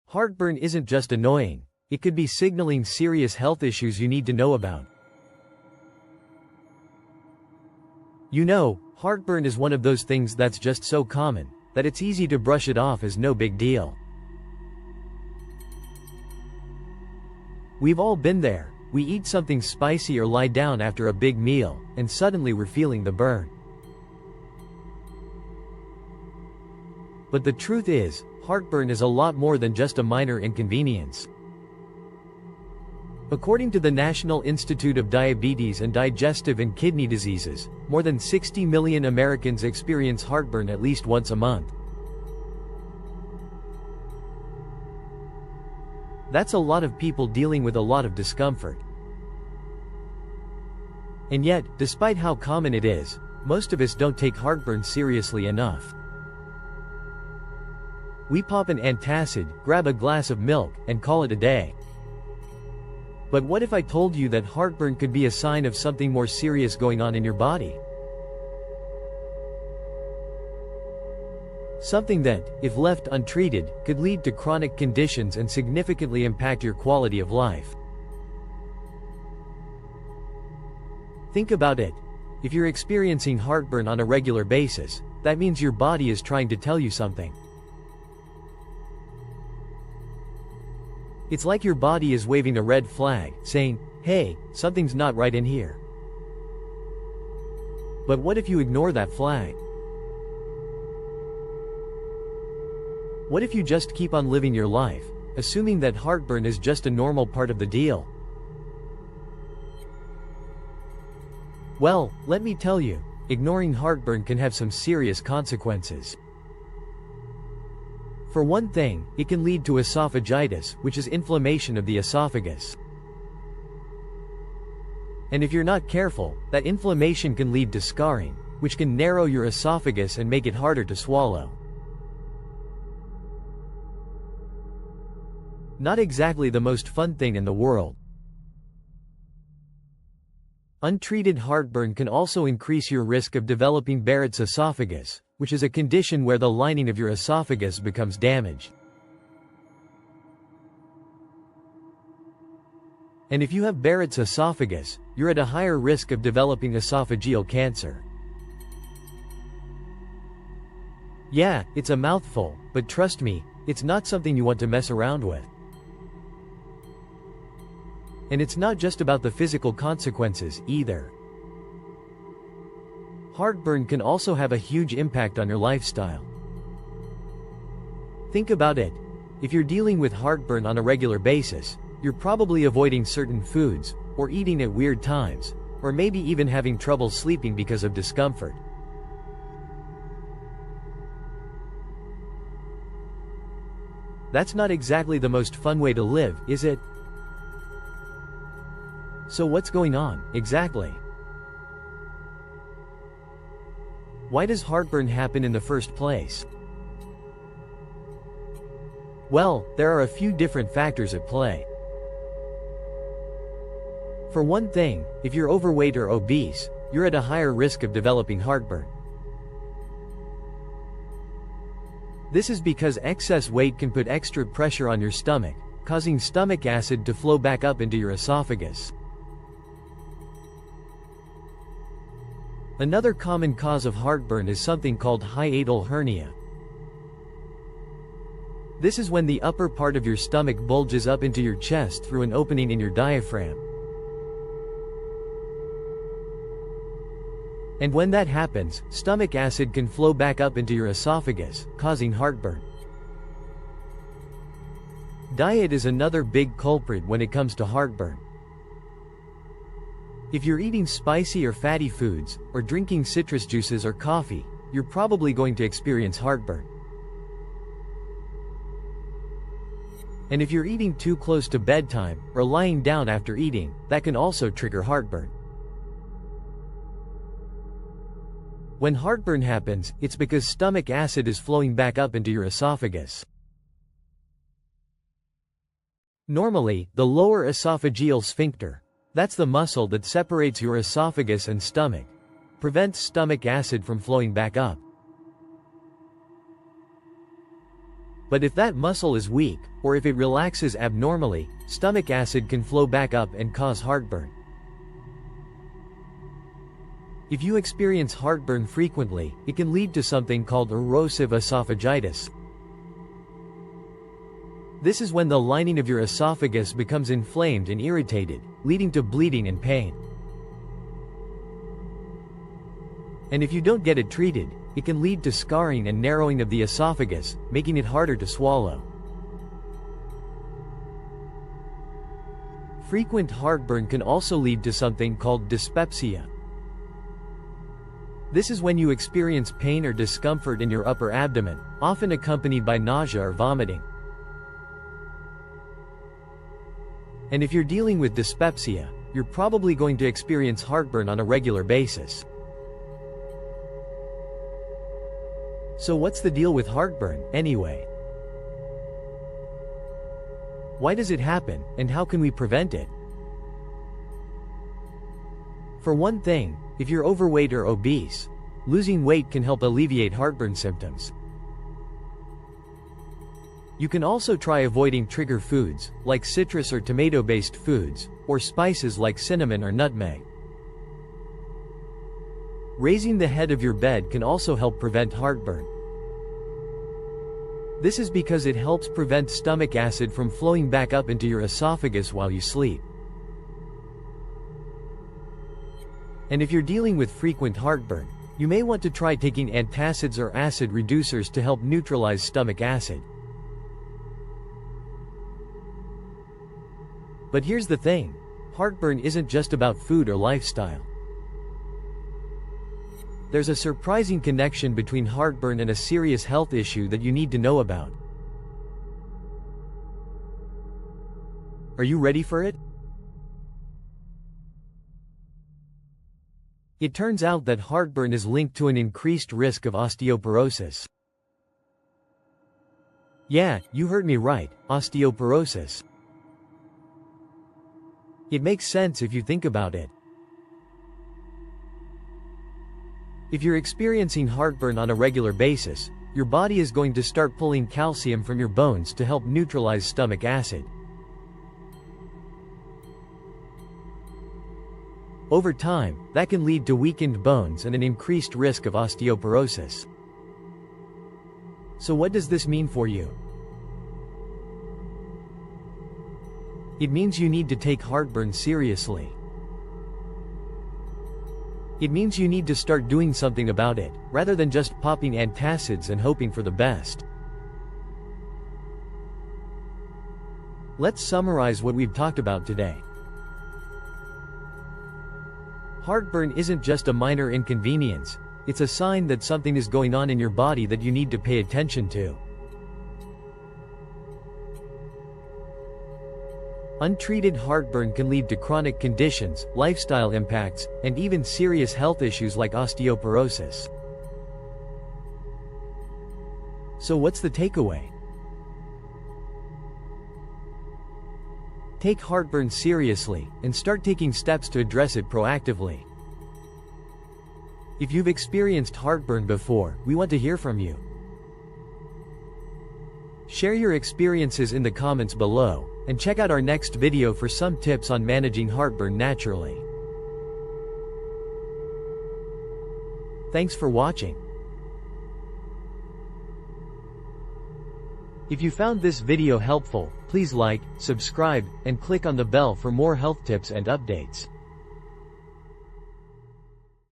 Heartburn isn't just annoying, it could be signaling serious health issues you need to know about. You know, heartburn is one of those things that's just so common that it's easy to brush it off as no big deal. We've all been there. We eat something spicy or lie down after a big meal, and suddenly we're feeling the burn. But the truth is, heartburn is a lot more than just a minor inconvenience. According to the National Institute of Diabetes and Digestive and Kidney Diseases, more than 60 million Americans experience heartburn at least once a month. That's a lot of people dealing with a lot of discomfort. And yet, despite how common it is, most of us don't take heartburn seriously enough. We pop an antacid, grab a glass of milk, and call it a day. But what if I told you that heartburn could be a sign of something more serious going on in your body? Something that, if left untreated, could lead to chronic conditions and significantly impact your quality of life. Think about it. If you're experiencing heartburn on a regular basis, that means your body is trying to tell you something. It's like your body is waving a red flag, saying, hey, something's not right in here. But what if you ignore that flag? What if you just keep on living your life, assuming that heartburn is just a normal part of the deal? Well, let me tell you, ignoring heartburn can have some serious consequences. For one thing, it can lead to esophagitis, which is inflammation of the esophagus. And if you're not careful, that inflammation can lead to scarring, which can narrow your esophagus and make it harder to swallow. Not exactly the most fun thing in the world. Untreated heartburn can also increase your risk of developing Barrett's esophagus, which is a condition where the lining of your esophagus becomes damaged. And if you have Barrett's esophagus, you're at a higher risk of developing esophageal cancer. Yeah, it's a mouthful, but trust me, it's not something you want to mess around with. And it's not just about the physical consequences, either. Heartburn can also have a huge impact on your lifestyle. Think about it. If you're dealing with heartburn on a regular basis, you're probably avoiding certain foods, or eating at weird times, or maybe even having trouble sleeping because of discomfort. That's not exactly the most fun way to live, is it? So what's going on, exactly? Why does heartburn happen in the first place? Well, there are a few different factors at play. For one thing, if you're overweight or obese, you're at a higher risk of developing heartburn. This is because excess weight can put extra pressure on your stomach, causing stomach acid to flow back up into your esophagus. Another common cause of heartburn is something called hiatal hernia. This is when the upper part of your stomach bulges up into your chest through an opening in your diaphragm. And when that happens, stomach acid can flow back up into your esophagus, causing heartburn. Diet is another big culprit when it comes to heartburn. If you're eating spicy or fatty foods, or drinking citrus juices or coffee, you're probably going to experience heartburn. And if you're eating too close to bedtime, or lying down after eating, that can also trigger heartburn. When heartburn happens, it's because stomach acid is flowing back up into your esophagus. Normally, the lower esophageal sphincter, that's the muscle that separates your esophagus and stomach, prevents stomach acid from flowing back up. But if that muscle is weak, or if it relaxes abnormally, stomach acid can flow back up and cause heartburn. If you experience heartburn frequently, it can lead to something called erosive esophagitis. This is when the lining of your esophagus becomes inflamed and irritated, leading to bleeding and pain. And if you don't get it treated, it can lead to scarring and narrowing of the esophagus, making it harder to swallow. Frequent heartburn can also lead to something called dyspepsia. This is when you experience pain or discomfort in your upper abdomen, often accompanied by nausea or vomiting. And if you're dealing with dyspepsia, you're probably going to experience heartburn on a regular basis. So what's the deal with heartburn, anyway? Why does it happen, and how can we prevent it? For one thing, if you're overweight or obese, losing weight can help alleviate heartburn symptoms. You can also try avoiding trigger foods, like citrus or tomato-based foods, or spices like cinnamon or nutmeg. Raising the head of your bed can also help prevent heartburn. This is because it helps prevent stomach acid from flowing back up into your esophagus while you sleep. And if you're dealing with frequent heartburn, you may want to try taking antacids or acid reducers to help neutralize stomach acid. But here's the thing, heartburn isn't just about food or lifestyle. There's a surprising connection between heartburn and a serious health issue that you need to know about. Are you ready for it? It turns out that heartburn is linked to an increased risk of osteoporosis. Yeah, you heard me right, osteoporosis. It makes sense if you think about it. If you're experiencing heartburn on a regular basis, your body is going to start pulling calcium from your bones to help neutralize stomach acid. Over time, that can lead to weakened bones and an increased risk of osteoporosis. So what does this mean for you? It means you need to take heartburn seriously. It means you need to start doing something about it, rather than just popping antacids and hoping for the best. Let's summarize what we've talked about today. Heartburn isn't just a minor inconvenience, it's a sign that something is going on in your body that you need to pay attention to. Untreated heartburn can lead to chronic conditions, lifestyle impacts, and even serious health issues like osteoporosis. So what's the takeaway? Take heartburn seriously, and start taking steps to address it proactively. If you've experienced heartburn before, we want to hear from you. Share your experiences in the comments below, and check out our next video for some tips on managing heartburn naturally. Thanks for watching. If you found this video helpful, please like, subscribe, and click on the bell for more health tips and updates.